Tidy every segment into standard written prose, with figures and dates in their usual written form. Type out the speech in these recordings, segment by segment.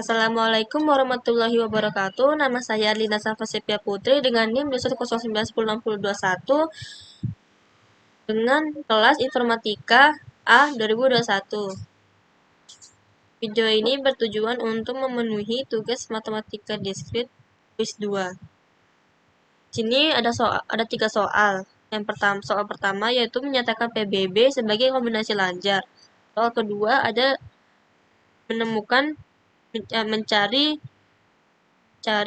Assalamualaikum warahmatullahi wabarakatuh. Nama saya Lina Safasipia Putri dengan NIM 2109101 dengan kelas Informatika A 2021. Video ini bertujuan untuk memenuhi tugas matematika diskrit quiz 2. Sini ada 3 soal. Soal pertama yaitu menyatakan PBB sebagai kombinasi lancar. Soal kedua ada mencari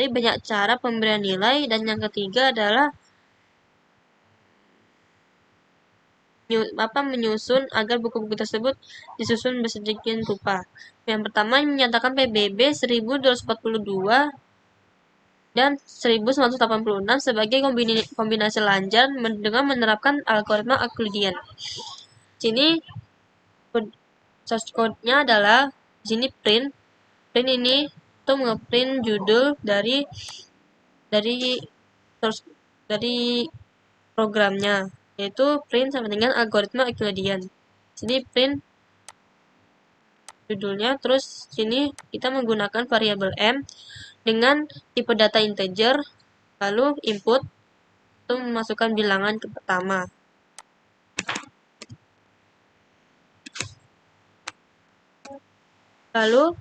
banyak cara pemberian nilai, dan yang ketiga adalah menyusun agar buku-buku tersebut disusun bersedemikian rupa. Yang pertama menyatakan PBB 1242 dan 1986 sebagai kombinasi lancar dengan menerapkan algoritma Euclidean. Sini source code-nya adalah di sini print ini untuk ngeprint judul dari programnya, yaitu print sama dengan algoritma Euclidean. Jadi print judulnya, terus sini kita menggunakan variabel m dengan tipe data integer, lalu input untuk memasukkan bilangan ke pertama. Lalu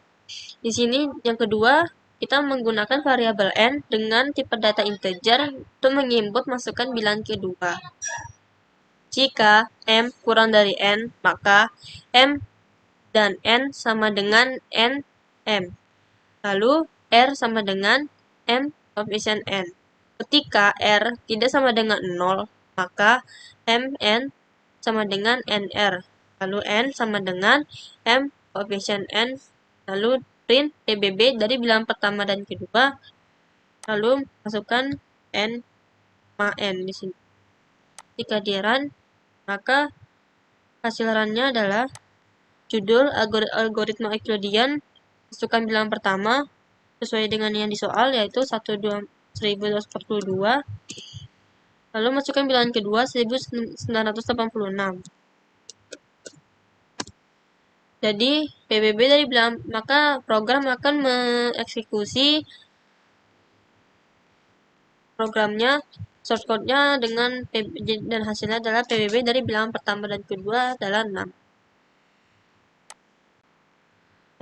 di sini yang kedua kita menggunakan variabel n dengan tipe data integer untuk menginput masukkan bilangan kedua. Jika m kurang dari n, maka m dan n sama dengan n m. Lalu r sama dengan m koefisien n. Ketika r tidak sama dengan 0, maka mn sama dengan nr. Lalu n sama dengan m koefisien n. Lalu print PBB dari bilangan pertama dan kedua. Lalu masukkan n sama n di sini. Jika di run, maka hasil runnya adalah judul algoritma Euclidean, masukkan bilangan pertama sesuai dengan yang di soal, yaitu 1242. Lalu masukkan bilangan kedua 1986. Jadi PBB dari bilangan, maka program akan mengeksekusi programnya, source code-nya dengan dan hasilnya adalah PBB dari bilangan pertama dan kedua adalah 6.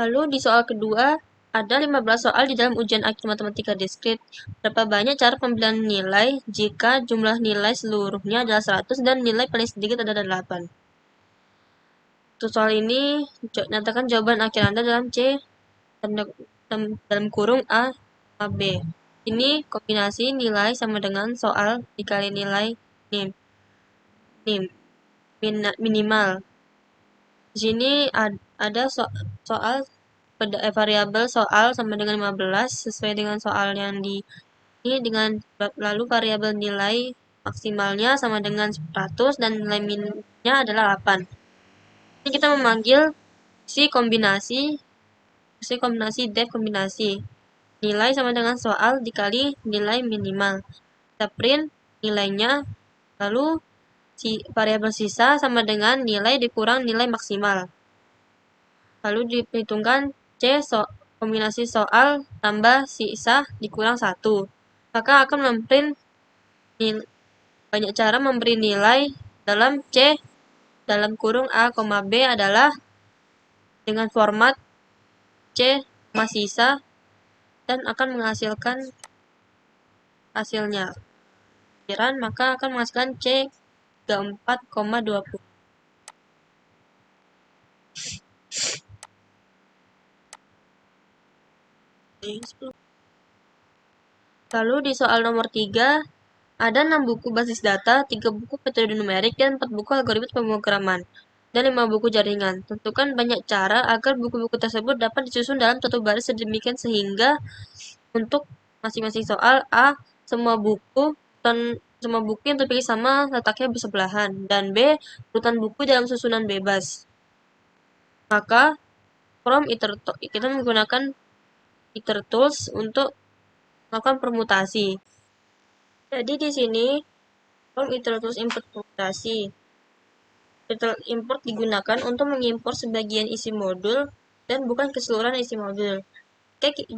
Lalu di soal kedua ada 15 soal di dalam ujian akhir matematika diskrit. Berapa banyak cara pembelian nilai jika jumlah nilai seluruhnya adalah 100 dan nilai paling sedikit adalah 8? Untuk soal ini, nyatakan jawaban akhir Anda dalam C dalam kurung A sama B. Ini kombinasi nilai sama dengan soal dikali nilai minimal. Di sini ada soal variabel soal sama dengan 15 sesuai dengan soal yang ini dengan lalu variabel nilai maksimalnya sama dengan 100 dan nilai minnya adalah 8. Ini kita memanggil si kombinasi def kombinasi. Nilai sama dengan soal dikali nilai minimal. Kita print nilainya, lalu variabel sisa sama dengan nilai dikurang nilai maksimal. Lalu diperhitungkan C kombinasi soal tambah sisa dikurang 1. Maka akan memprint banyak cara memberi nilai dalam C dalam kurung A, B adalah dengan format C sama sisa dan akan menghasilkan hasilnya. Maka akan menghasilkan C 34,20. Lalu di soal nomor 3 ada 6 buku basis data, 3 buku metode numerik, dan 4 buku algoritma pemrograman, dan 5 buku jaringan. Tentukan banyak cara agar buku-buku tersebut dapat disusun dalam satu baris sedemikian sehingga untuk masing-masing soal A, semua buku yang terpilih sama letaknya bersebelahan, dan B, urutan buku dalam susunan bebas. Maka kita menggunakan itertools untuk melakukan permutasi. Jadi di sini itertools import permutasi. Import digunakan untuk mengimpor sebagian isi modul dan bukan keseluruhan isi modul.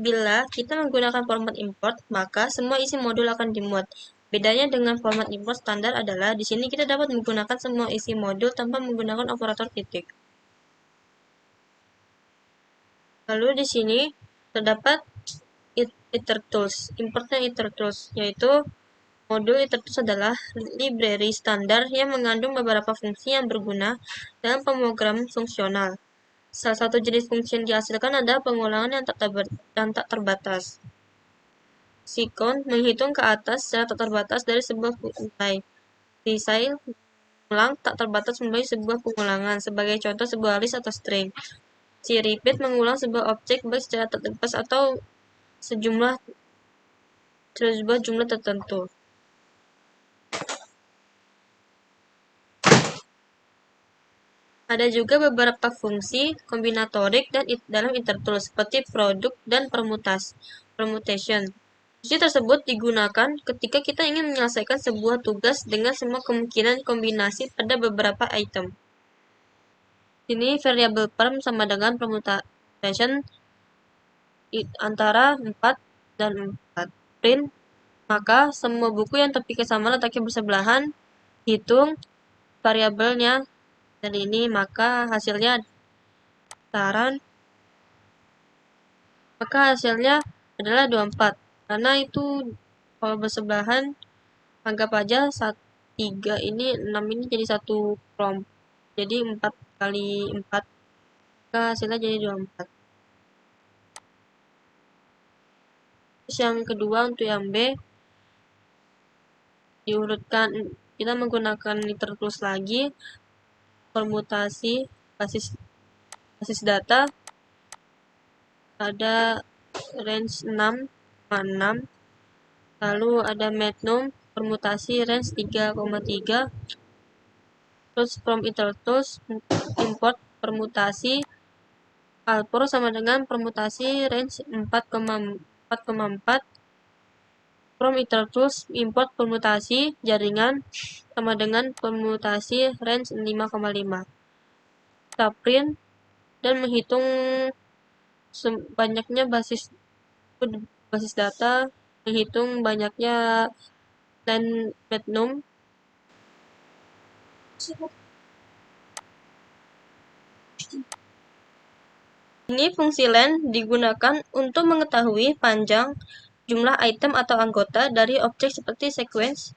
bila kita menggunakan format import, maka semua isi modul akan dimuat. Bedanya dengan format import standar adalah di sini kita dapat menggunakan semua isi modul tanpa menggunakan operator titik. Lalu di sini terdapat itertools, importnya itertools, yaitu modul itertools adalah library standar yang mengandung beberapa fungsi yang berguna dalam pemrograman fungsional. Salah satu jenis fungsi yang dihasilkan adalah pengulangan yang tak terbatas. Count menghitung ke atas secara tak terbatas dari sebuah nilai. Resile ulang tak terbatas menjadi sebuah pengulangan, sebagai contoh sebuah list atau string. Repeat mengulang sebuah objek baik secara tak terbatas atau sebuah jumlah tertentu. Ada juga beberapa fungsi kombinatorik dalam itertools seperti produk dan permutation. Fungsi tersebut digunakan ketika kita ingin menyelesaikan sebuah tugas dengan semua kemungkinan kombinasi pada beberapa item. Ini variabel perm sama dengan permutation antara 4 dan 4. Print, maka semua buku yang topiknya sama letaknya bersebelahan, hitung variabelnya dan ini, maka hasilnya adalah 24. Karena itu kalau bersebelahan, anggap aja 3 ini 6 ini jadi satu prom. Jadi 4 kali 4, maka hasilnya jadi 24. Terus yang kedua untuk yang B, diurutkan, kita menggunakan itertools lagi, permutasi basis data, ada range 6,6, lalu ada metnum permutasi range 3,3, terus from itertools import permutasi alpro sama dengan permutasi range 4,4, from itertools import permutasi jaringan sama dengan permutasi range 5,5. Kita print dan menghitung banyaknya basis data, menghitung banyaknya len metnum. Ini fungsi len digunakan untuk mengetahui panjang jumlah item atau anggota dari objek seperti sequence,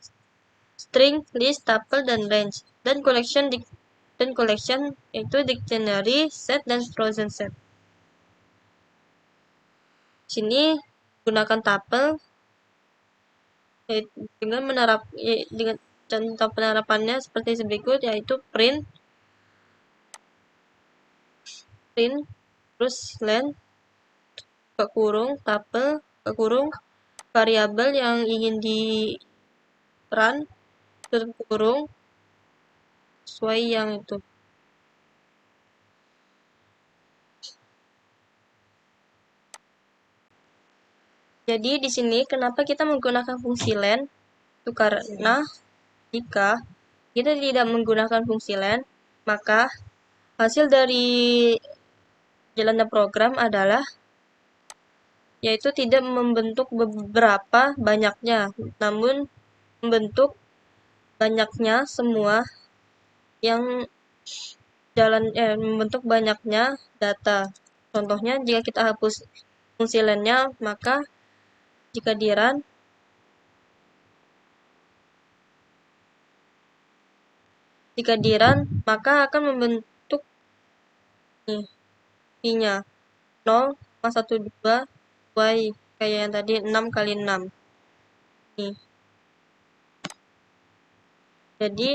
string, list, tuple, dan range, dan collection yaitu dictionary, set, dan frozen set. Sini gunakan tuple dengan contoh penerapannya seperti berikut, yaitu print terus len tuple variabel yang ingin di run sesuai yang itu. Jadi di sini kenapa kita menggunakan fungsi len? Itu karena jika kita tidak menggunakan fungsi len, maka hasil dari jalannya program adalah yaitu tidak membentuk beberapa banyaknya, namun membentuk banyaknya semua yang membentuk banyaknya data. Contohnya jika kita hapus fungsi len-nya, maka jika di run maka akan membentuk i-nya 0,12 y kayak yang tadi 6 kali 6. Nih. Jadi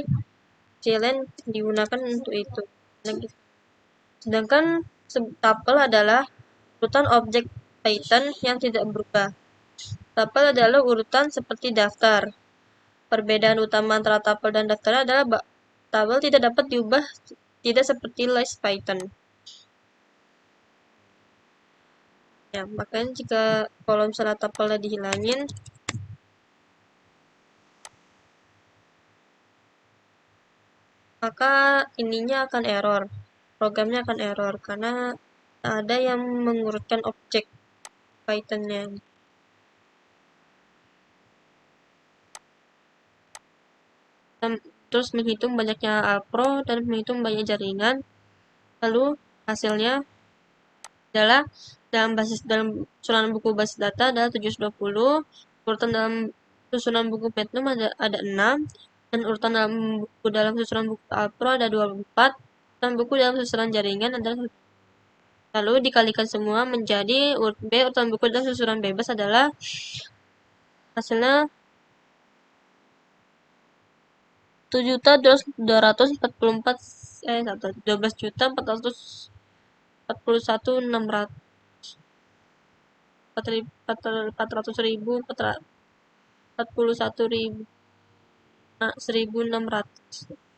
len digunakan untuk itu. Sedangkan tuple adalah urutan objek Python yang tidak berubah. Tuple adalah urutan seperti daftar. Perbedaan utama antara tuple dan daftar adalah tuple tidak dapat diubah, tidak seperti list Python. Ya, makanya jika kalau misalnya tuple dihilangin, maka ininya akan error. Programnya akan error karena ada yang mengurutkan objek. Python-nya. Terus menghitung banyaknya alpro dan menghitung banyak jaringan. Lalu hasilnya adalah dalam susunan buku basis data adalah 720, urutan dalam susunan buku Magnum ada 6, dan urutan dalam susunan buku alpro ada 24, dan buku dalam susunan jaringan adalah. Lalu dikalikan semua menjadi urutan buku dalam susunan bebas adalah hasilnya 12.441.600 41.600 41.600